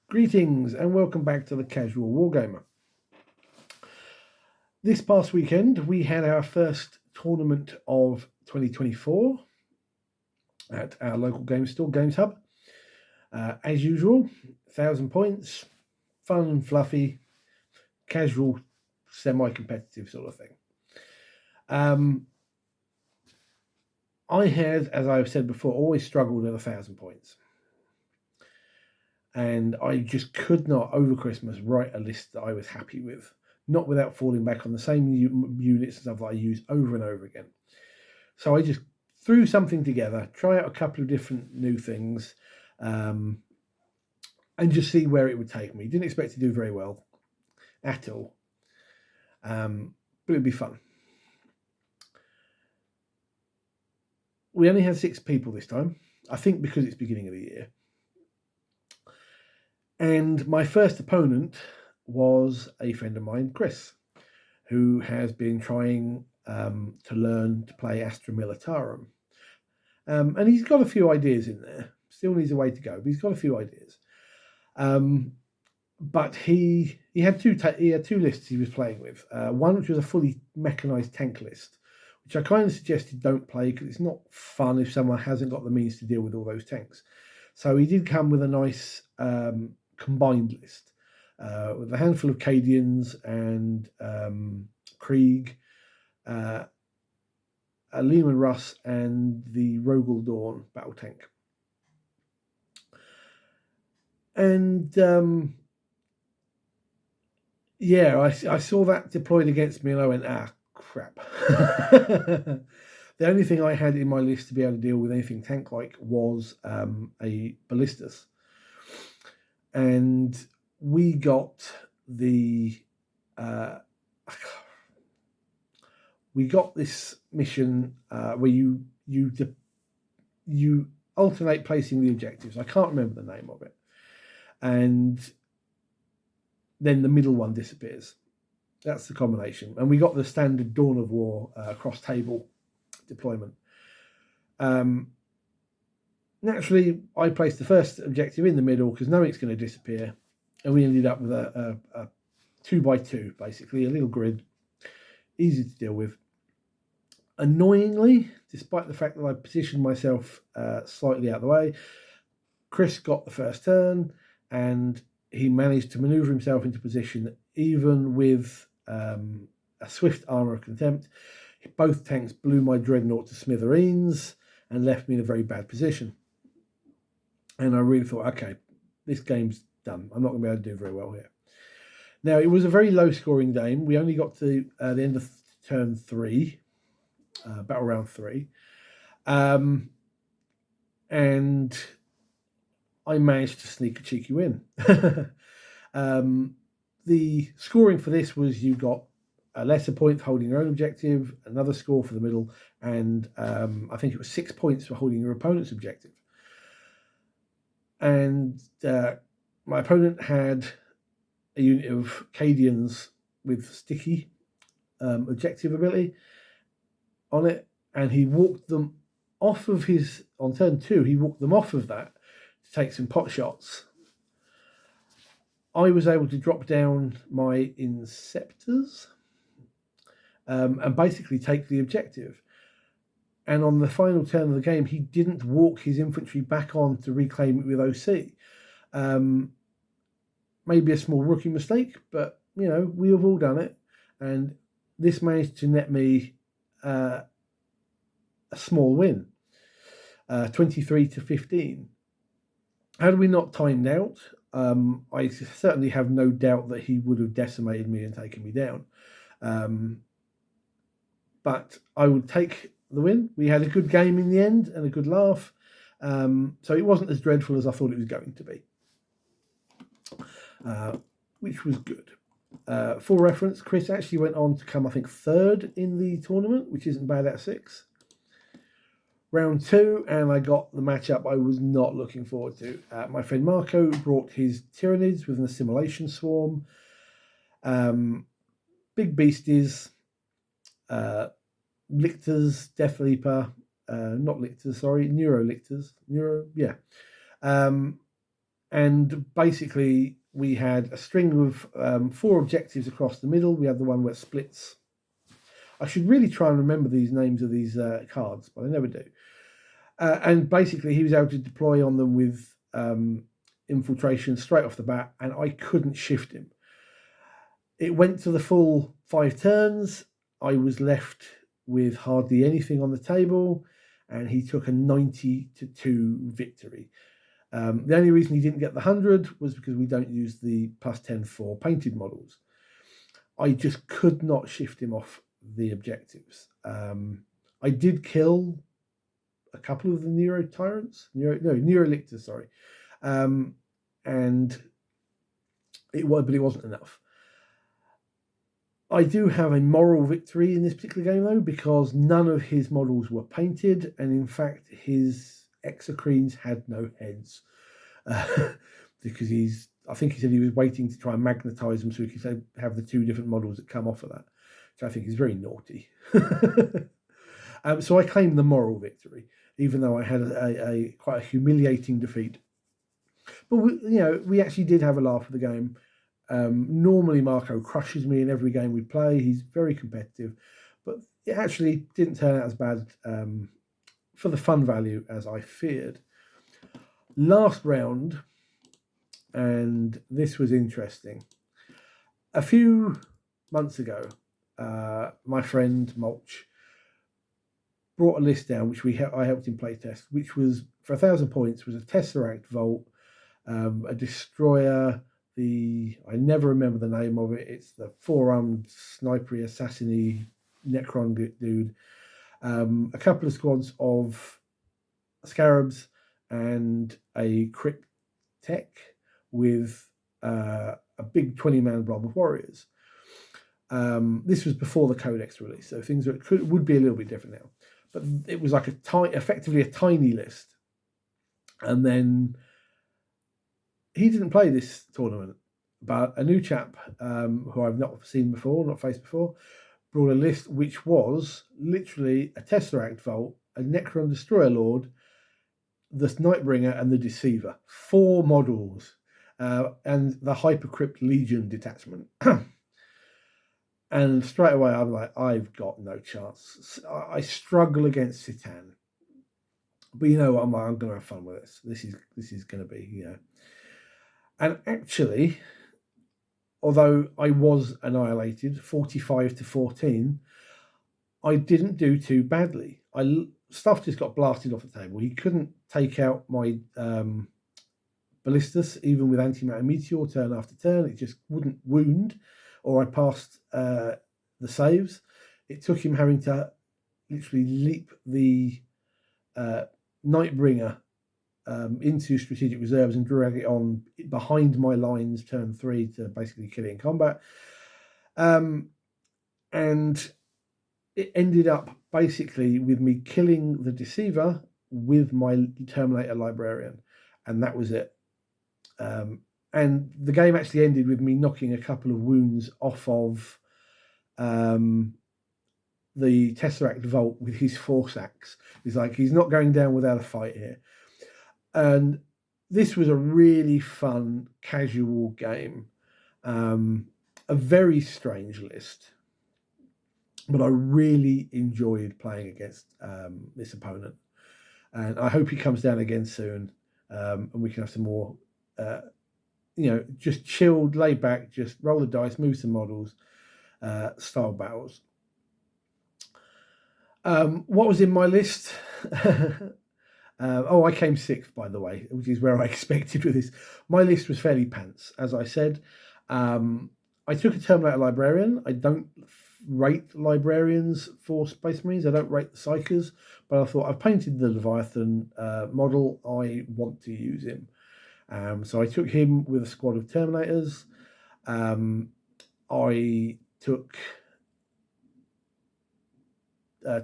Greetings and welcome back to the Casual Wargamer. This past weekend we had our first tournament of 2024 at our local game store, GamesHub. As usual, 1,000 points, fun and fluffy, casual, semi-competitive sort of thing. I had, as I've said before, always struggled at 1,000 points. And I just could not, over Christmas, write a list that I was happy with, not without falling back on the same units and stuff that I use over and over again. So I just threw something together, try out a couple of different new things, and just see where it would take me. Didn't expect to do very well at all, but it'd be fun. We only had 6 people this time, I think because it's beginning of the year. And my first opponent was a friend of mine, Chris, who has been trying to learn to play Astra Militarum. And he's got a few ideas in there. Still needs a way to go, but he's got a few ideas. But he had two lists he was playing with. One which was a fully mechanised tank list, which I kind of suggested don't play because it's not fun if someone hasn't got the means to deal with all those tanks. So he did come with a nice combined list with a handful of Cadians and Krieg, a Lehman Russ, and the Rogel Dawn battle tank. And I saw that deployed against me and I went, crap. The only thing I had in my list to be able to deal with anything tank-like was a Ballistas. And we got this mission where you alternate placing the objectives. I can't remember the name of it. And then the middle one disappears. That's the combination. And we got the standard Dawn of War cross-table deployment. Naturally, I placed the first objective in the middle because knowing it's going to disappear. And we ended up with a 2x2, basically, a little grid, easy to deal with. Annoyingly, despite the fact that I positioned myself slightly out of the way, Chris got the first turn and he managed to maneuver himself into position even with a swift armor of contempt. Both tanks blew my dreadnought to smithereens and left me in a very bad position. And I really thought, okay, this game's done. I'm not going to be able to do very well here. Now, it was a very low-scoring game. We only got to the end of turn 3, battle round 3. And I managed to sneak a cheeky win. The scoring for this was you got a lesser point for holding your own objective, another score for the middle, and I think it was 6 points for holding your opponent's objective. And my opponent had a unit of Cadians with sticky objective ability on it, and he walked them off of on turn 2, he walked them off of that to take some pot shots. I was able to drop down my Inceptors and basically take the objective. And on the final turn of the game, he didn't walk his infantry back on to reclaim it with OC. Maybe a small rookie mistake, but, we have all done it. And this managed to net me a small win, 23-15. Had we not timed out, I certainly have no doubt that he would have decimated me and taken me down. But I would take the win. We had a good game in the end and a good laugh. So it wasn't as dreadful as I thought it was going to be, which was good. For reference, Chris actually went on to come, I think, 3rd in the tournament, which isn't bad at 6. Round 2, and I got the matchup I was not looking forward to. My friend Marco brought his Tyranids with an assimilation swarm, big beasties, Lictors, Death Leaper, not Lictors, sorry, Neurolictors. And basically, we had a string of 4 objectives across the middle. We had the one where it splits. I should really try and remember these names of these cards, but I never do. And basically, he was able to deploy on them with infiltration straight off the bat, and I couldn't shift him. It went to the full 5 turns. I was left with hardly anything on the table, and he took a 90-2 victory. The only reason he didn't get the 100 was because we don't use the +10 for painted models. I just could not shift him off the objectives. I did kill a couple of the Neurolictors, sorry. And it wasn't enough. I do have a moral victory in this particular game, though, because none of his models were painted, and in fact, his exocrines had no heads. Because I think he said he was waiting to try and magnetize them so he could have the 2 different models that come off of that, which I think is very naughty. So I claimed the moral victory, even though I had a quite a humiliating defeat. But we actually did have a laugh with the game. Normally Marco crushes me in every game we play. He's very competitive, but it actually didn't turn out as bad for the fun value as I feared. Last round, and this was interesting. A few months ago, my friend Mulch brought a list down, which I helped him playtest, which was, for 1,000 points, was a Tesseract Vault, a Destroyer, I never remember the name of it. It's the 4-armed snipery assassiny Necron dude. A couple of squads of Scarabs and a Cryptek with a big 20-man blob of warriors. This was before the Codex release, so things would be a little bit different now. But it was like effectively a tiny list. And then he didn't play this tournament, but a new chap who I've not seen before, not faced before, brought a list which was literally a Tesseract Vault, a Necron Destroyer Lord, the Nightbringer, and the Deceiver. 4 models, and the Hypercrypt Legion detachment. And straight away, I'm like, I've got no chance. I struggle against Citan. But you know what? I'm going to have fun with this. This is going to be, And actually, although I was annihilated 45-14, I didn't do too badly. Stuff just got blasted off the table. He couldn't take out my Ballistus, even with Antimatter Meteor turn after turn. It just wouldn't wound, or I passed the saves. It took him having to literally leap the Nightbringer into strategic reserves and drag it on behind my lines turn 3 to basically kill it in combat. And it ended up basically with me killing the Deceiver with my Terminator Librarian, and that was it. And the game actually ended with me knocking a couple of wounds off of the Tesseract Vault with his Force Axe. He's like, he's not going down without a fight here. And this was a really fun, casual game. A very strange list. But I really enjoyed playing against this opponent. And I hope he comes down again soon. And we can have some more, just chilled, laid back, just roll the dice, move some models, style battles. What was in my list? I came 6th, by the way, which is where I expected with this. My list was fairly pants, as I said. I took a Terminator Librarian. I don't rate librarians for Space Marines. I don't rate the Psychers, but I thought, I've painted the Leviathan model. I want to use him. So I took him with a squad of Terminators. I took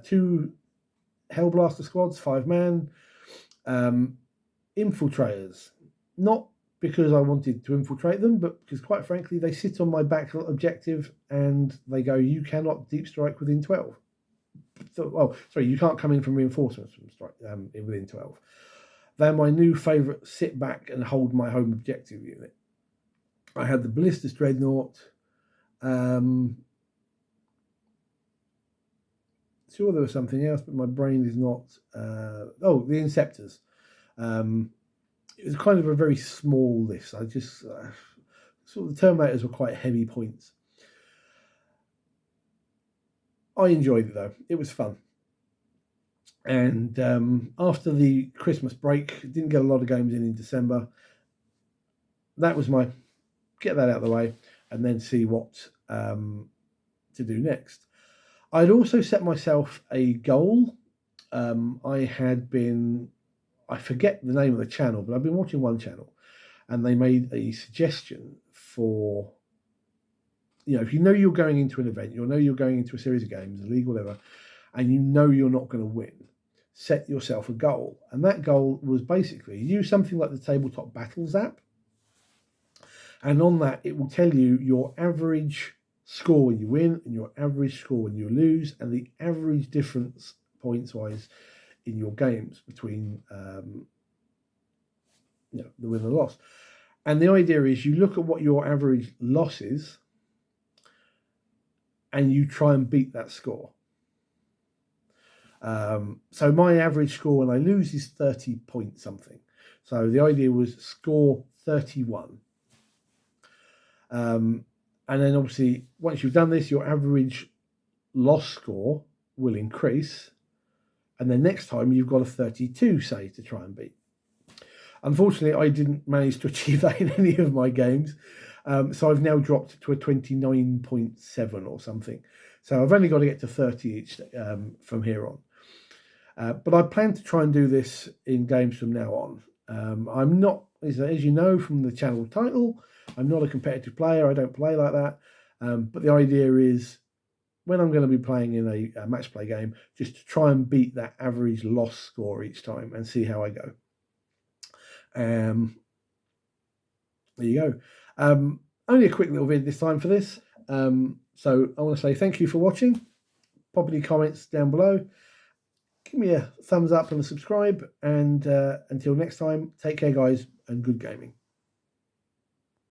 2 Hellblaster squads, 5-man. Infiltrators. Not because I wanted to infiltrate them, but because, quite frankly, they sit on my back objective and they go, you cannot deep strike within 12. You can't come in from reinforcements from strike within 12. They're my new favourite sit back and hold my home objective unit. I had the Ballistus Dreadnought. Sure, there was something else, but my brain is not. The Inceptors. It was kind of a very small list. I just sort of the Terminators were quite heavy points. I enjoyed it though; it was fun. And after the Christmas break, didn't get a lot of games in December. That was my get that out of the way, and then see what to do next. I'd also set myself a goal. I forget the name of the channel, but I've been watching one channel, and they made a suggestion for, if you know you're going into an event, you're going into a series of games, a league, whatever, and you know you're not going to win, set yourself a goal. And that goal was basically use something like the Tabletop Battles app, and on that it will tell you your average score when you win and your average score when you lose, and the average difference points wise in your games between the win and the loss. And the idea is you look at what your average loss is and you try and beat that score. So my average score when I lose is 30 point something. So the idea was score 31. And then obviously, once you've done this, your average loss score will increase. And then next time, you've got a 32, say, to try and beat. Unfortunately, I didn't manage to achieve that in any of my games. So I've now dropped to a 29.7 or something. So I've only got to get to 30 each from here on. But I plan to try and do this in games from now on. I'm not, as you know from the channel title, I'm not a competitive player. I don't play like that. But the idea is when I'm going to be playing in a match play game, just to try and beat that average loss score each time and see how I go. There you go. Only a quick little vid this time for this. So I want to say thank you for watching. Pop any comments down below. Give me a thumbs up and a subscribe. And until next time, take care, guys, and good gaming.